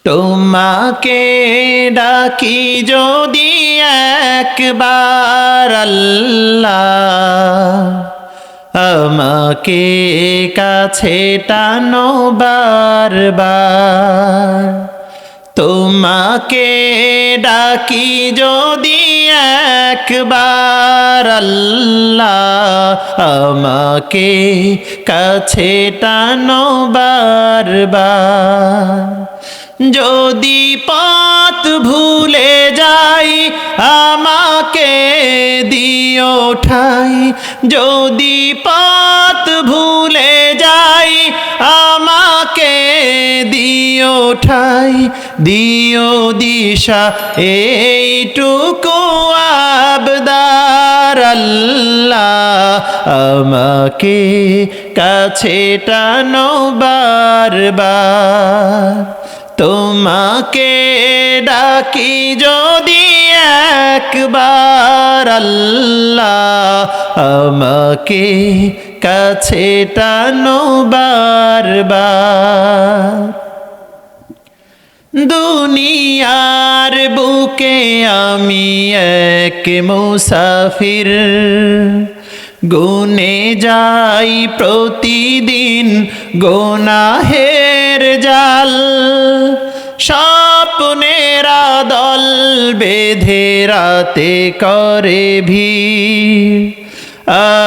তোমাকে ডাকি যদি একবার আল্লাহ, আমাকে কাছে টানো বারবার। তোমাকে ডাকি যদি একবার আল্লাহ, আমাকে কাছে টানো বারবার। যদি পথ ভুলে যাই আমাকে দিও ঠাই, যদি পথ ভুলে যাই আমাকে দিও ঠাই, দিও দিশা এইটুকু আবদার আল্লাহ, আমাকে কাছে টানো বারবার। তোমাকে ডাকি যদি একবার আল্লাহ, আমাকে কাছে টানো বারবার। দুনিয়ার বুকে আমি এক মুসাফির, গুনে যাই প্রতিদিন গুনাহের জাল। স্বপ্নেরা দল বেঁধে রাতে করে ভিড়,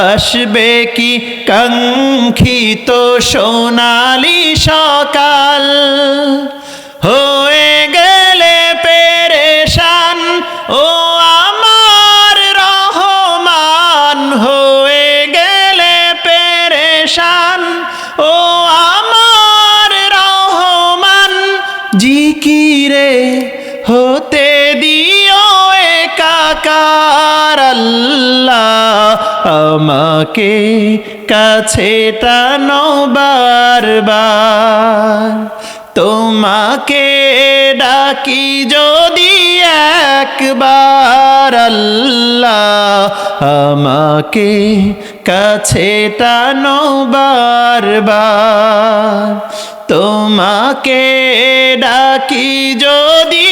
আসবে কি কাঙ্ক্ষিত সোনালি সকাল। হয়ে গেলে পেরেশান ও আমার রহমান, হয়ে গেলে পেরেশান ও আমার রহমান। জিকিরে হতে দিও একাকার আল্লাহ, আমাকে কাছে টানো বারবার। তোমাকে ডাকি যদি একবার আল্লাহ, আমাকে কাছে টানো বারবার। তোমাকে ডাকি যদি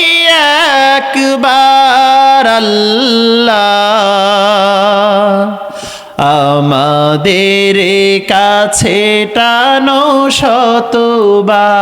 একবার আল্লাহ, আমাদের কাছে টানো শতবার।